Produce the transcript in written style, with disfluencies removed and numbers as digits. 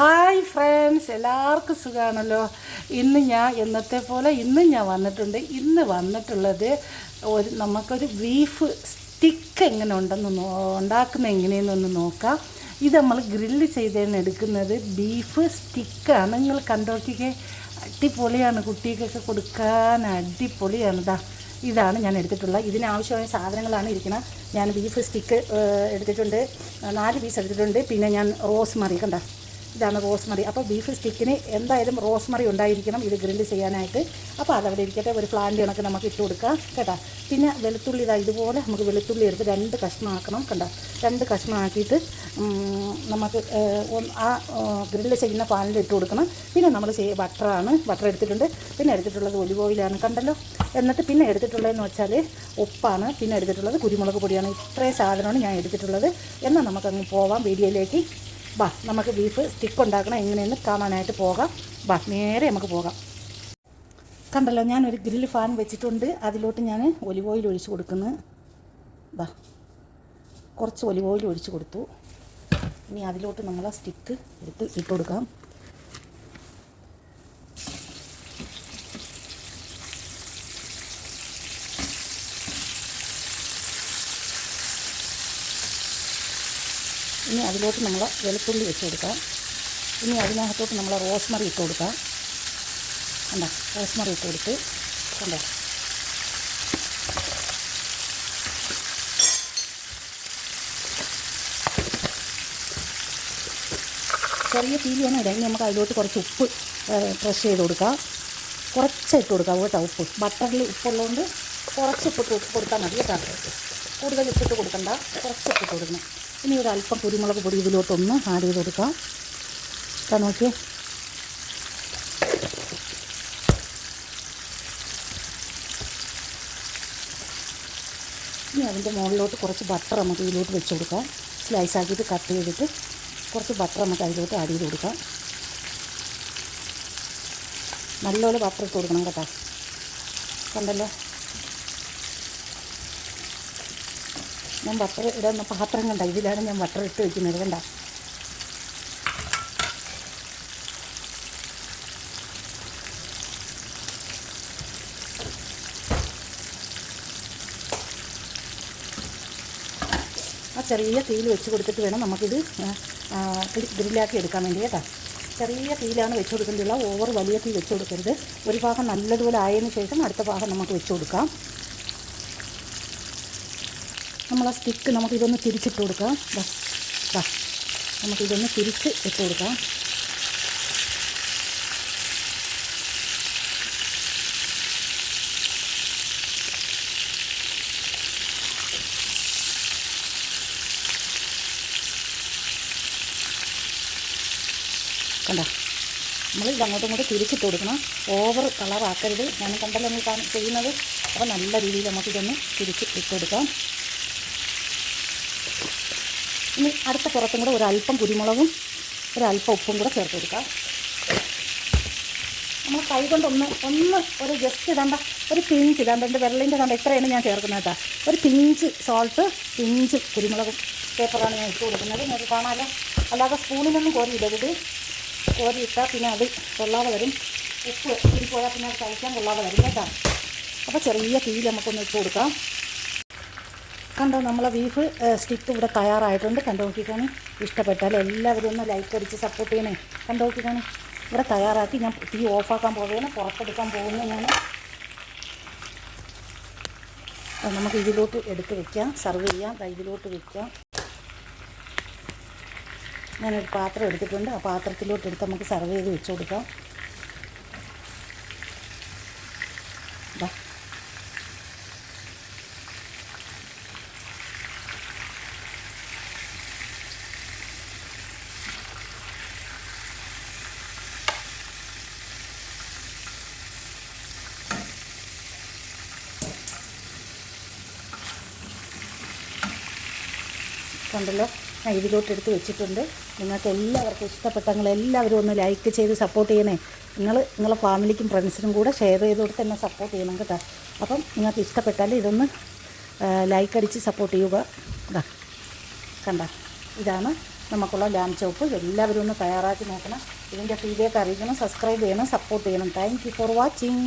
Hi friends, എല്ലാവർക്കും സുഖമാണല്ലോ. ഇന്ന് ഞാൻ എന്നത്തെ പോലെ ഞാൻ വന്നിട്ടുണ്ട്. ഇന്ന് വന്നിട്ടുള്ളത് നമുക്കൊരു ബീഫ് സ്റ്റിക്ക് എങ്ങനെ ഉണ്ടാക്കുന്നത് എങ്ങനെയെന്നൊന്ന് നോക്കാം. ഇത് നമ്മൾ ഗ്രില്ല് ചെയ്തതിന് എടുക്കുന്നത് ബീഫ് സ്റ്റിക്കാണ്. നിങ്ങൾ കണ്ടോക്കിക്കെ, അടിപൊളിയാണ്. കുട്ടികൾക്കൊക്കെ കൊടുക്കാൻ അടിപൊളിയാണ്. ഇതാണ് ഞാൻ എടുത്തിട്ടുള്ളത്. ഇതിനാവശ്യമായ സാധനങ്ങളാണ് ഇരിക്കുന്നത്. ഞാൻ ബീഫ് സ്റ്റിക്ക് എടുത്തിട്ടുണ്ട്, 4 പീസ് എടുത്തിട്ടുണ്ട്. പിന്നെ ഞാൻ റോസ്മറി കണ്ട, ഇതാണ് റോസ്മറി. അപ്പോൾ ബീഫ് സ്റ്റിക്കിന് എന്തായാലും റോസ്മറി ഉണ്ടായിരിക്കണം ഇത് ഗ്രില്ല് ചെയ്യാനായിട്ട്. അപ്പോൾ അതവിടെ ഇരിക്കട്ടെ. ഒരു പ്ലാന്റ് കണക്ക് നമുക്ക് ഇട്ട് കൊടുക്കാം കേട്ടോ. പിന്നെ വെളുത്തുള്ളി, ഇതുപോലെ നമുക്ക് വെളുത്തുള്ളി എടുത്ത് 2 കഷ്ണമാക്കണം കണ്ട. 2 കഷ്ണമാക്കിയിട്ട് നമുക്ക് ആ ഗ്രില്ല് ചെയ്യുന്ന പാനിൽ ഇട്ട് കൊടുക്കണം. പിന്നെ നമ്മൾ ബട്ടർ എടുത്തിട്ടുണ്ട്. പിന്നെ എടുത്തിട്ടുള്ളത് ഒലിവ് ഓയിലാണ് കണ്ടല്ലോ. എന്നിട്ട് പിന്നെ എടുത്തിട്ടുള്ളതെന്ന് വെച്ചാൽ ഉപ്പാണ്. പിന്നെ എടുത്തിട്ടുള്ളത് കുരുമുളക് പൊടിയാണ്. ഇത്രയും സാധനമാണ് ഞാൻ എടുത്തിട്ടുള്ളത്. എന്നാൽ നമുക്കങ്ങ് പോവാം വീഡിയോയിലേക്ക്. നമുക്ക് ബീഫ് സ്റ്റിക്ക് ഉണ്ടാക്കണം എങ്ങനെയെന്ന് കാണാനായിട്ട് പോകാം. നേരെ നമുക്ക് പോകാം. കണ്ടല്ലോ, ഞാനൊരു ഗ്രില്ല് ഫാൻ വെച്ചിട്ടുണ്ട്. അതിലോട്ട് ഞാൻ ഒലിവ് ഓയിൽ ഒഴിച്ച് കൊടുക്കുന്നു. കുറച്ച് ഒലിവ് ഓയിൽ ഒഴിച്ച് കൊടുത്തു. ഇനി അതിലോട്ട് നമ്മൾ ആ സ്റ്റിക്ക് ഇട്ട് കൊടുക്കാം. ഇനി അതിലോട്ട് നമ്മൾ വെളുത്തുള്ളി വെച്ച് കൊടുക്കാം. ഇനി അതിനകത്തോട്ട് നമ്മൾ റോസ്മറി ഇട്ട് കൊടുക്കാം. കണ്ടോ, റോസ്മറി ഇട്ട് കൊടുത്ത് കണ്ടോ. ചെറിയ തീയിലാണ് ഇടാം. ഇനി നമുക്ക് അതിലോട്ട് കുറച്ച് ഉപ്പ് ക്രഷ് ചെയ്ത് കൊടുക്കാം. കുറച്ച് ഇട്ട് കൊടുക്കാം കേട്ടോ. ഉപ്പ് ബട്ടറിൽ ഉപ്പുള്ളതുകൊണ്ട് കുറച്ച് ഉപ്പ് കൊടുത്താൽ മതി കേട്ടോ. കൂടുതൽ ഉപ്പിട്ട് കൊടുക്കണ്ട, കുറച്ച് ഉപ്പിട്ട് കൊടുക്കണം. ഇനി ഒരല്പം കുരുമുളക് പൊടി ഇതിലോട്ടൊന്ന് ആഡ് ചെയ്ത് കൊടുക്കാം. നോക്കിയേ, ഇനി അതിൻ്റെ മുകളിലോട്ട് കുറച്ച് ബട്ടർ നമുക്ക് ഇതിലോട്ട് വെച്ച് കൊടുക്കാം. സ്ലൈസ് ആക്കിയിട്ട് കട്ട് ചെയ്തിട്ട് കുറച്ച് ബട്ടർ നമുക്ക് അതിലോട്ട് ആഡ് ചെയ്ത് കൊടുക്കാം. നല്ലപോലെ ബട്ടർ ഇട്ട് കൊടുക്കണം കേട്ടോ. കണ്ടല്ലോ, ഞാൻ ബട്ടർ ഇടുന്ന പാത്രം കണ്ട, ഇതിലാണ് ഞാൻ ബട്ടർ ഇട്ട് വയ്ക്കുന്നത് കണ്ട. ആ ചെറിയ തീയിൽ വെച്ച് കൊടുത്തിട്ട് വേണം നമുക്കിത് ഗ്രില്ലാക്കി എടുക്കാൻ വേണ്ടി കേട്ടോ. ചെറിയ തീയിലാണ് വെച്ച് കൊടുക്കേണ്ടതുള്ള, ഓവർ വലിയ തീ വെച്ച് കൊടുക്കരുത്. ഒരു ഭാഗം നല്ലതുപോലെ ആയതിനു ശേഷം അടുത്ത ഭാഗം നമുക്ക് വെച്ച് കൊടുക്കാം. നമ്മൾ ആ സ്റ്റിക്ക് നമുക്കിതൊന്ന് തിരിച്ചിട്ട് കൊടുക്കാം. നമുക്കിതൊന്ന് തിരിച്ച് ഇട്ട് കൊടുക്കാം. കണ്ടോ, നമ്മൾ അങ്ങോട്ടും ഇങ്ങോട്ടും തിരിച്ചിട്ട് കൊടുക്കണം. ഓവർ കളറാക്കരുത്. ഞാൻ കണ്ടല്ലോ നമ്മൾ ചെയ്യുന്നത്. അപ്പോൾ നല്ല രീതിയിൽ നമുക്കിതൊന്ന് തിരിച്ച് ഇട്ട് കൊടുക്കാം. ഇനി അടുത്ത പുറത്തും കൂടെ ഒരല്പം കുരുമുളകും ഒരല്പം ഉപ്പും കൂടെ ചേർത്ത് കൊടുക്കാം. നമ്മൾ കൈ കൊണ്ട് ഒരു ജസ്റ്റ് ഇടണ്ട, ഒരു പിഞ്ച് ഇടാണ്ട്, എൻ്റെ വെള്ളത്തിൻ്റെ കണ്ട ഇത്രയാണ് ഞാൻ ചേർക്കുന്നത് കേട്ടോ. ഒരു പിഞ്ച് സോൾട്ട്, പിഞ്ച് കുരുമുളകും പേപ്പറാണ് ഞാൻ ഇട്ട് കൊടുക്കുന്നത്. നിങ്ങൾക്ക് കാണാമല്ലോ. അല്ലാതെ സ്പൂണിലൊന്നും കോരി ഇടരുത്. കോരി ഇട്ടാൽ പിന്നെ അത് കൊള്ളാതെ വരും. ഉപ്പ് ഇരിപ്പോയാൽ പിന്നെ അത് കഴിക്കാൻ കൊള്ളാതെ വരും കേട്ടോ. അപ്പോൾ ചെറിയ തീയിൽ നമുക്കൊന്ന് ഇട്ട് കൊടുക്കാം. കണ്ടോ, നമ്മളെ ബീഫ് സ്റ്റിക്ക് ഇവിടെ തയ്യാറായിട്ടുണ്ട്. കണ്ടു നോക്കിക്കാണ്. ഇഷ്ടപ്പെട്ടാൽ എല്ലാവരും ഒന്ന് ലൈക്ക് അടിച്ച് സപ്പോർട്ട് ചെയ്യണേ. കണ്ടു നോക്കിക്കാണ്. ഇവിടെ തയ്യാറാക്കി ഞാൻ തീ ഓഫാക്കാൻ പോവുകയാണ്, പുറത്തെടുക്കാൻ പോകുന്നു ഞാൻ. നമുക്ക് ഇതിലോട്ട് എടുത്ത് വയ്ക്കാം, സർവ് ചെയ്യാം. ഇതിലോട്ട് വയ്ക്കാം. ഞാനൊരു പാത്രം എടുത്തിട്ടുണ്ട്. ആ പാത്രത്തിലോട്ട് എടുത്ത് നമുക്ക് സർവ് ചെയ്ത് വെച്ച് കൊടുക്കാം. കണ്ടല്ലോ, ഞാൻ ഇതിലോട്ട് എടുത്ത് വെച്ചിട്ടുണ്ട്. നിങ്ങൾക്ക് എല്ലാവർക്കും ഇഷ്ടപ്പെട്ടെങ്കിൽ എല്ലാവരും ഒന്ന് ലൈക്ക് ചെയ്ത് സപ്പോർട്ട് ചെയ്യണേ. നിങ്ങളെ ഫാമിലിക്കും ഫ്രണ്ട്സിനും കൂടെ ഷെയർ ചെയ്ത് കൊടുത്ത് എന്നെ സപ്പോർട്ട് ചെയ്യണം കേട്ടോ. അപ്പം നിങ്ങൾക്ക് ഇഷ്ടപ്പെട്ടാൽ ഇതൊന്ന് ലൈക്ക് അടിച്ച് സപ്പോർട്ട് ചെയ്യുക. കണ്ട, ഇതാണ് നമുക്കുള്ള ലാം ചോപ്പ്. എല്ലാവരും ഒന്ന് തയ്യാറാക്കി നോക്കണം. ഇതിൻ്റെ ഫീഡ്ബാക്ക് അറിയിക്കണം, സബ്സ്ക്രൈബ് ചെയ്യണം, സപ്പോർട്ട് ചെയ്യണം. Thank you for watching.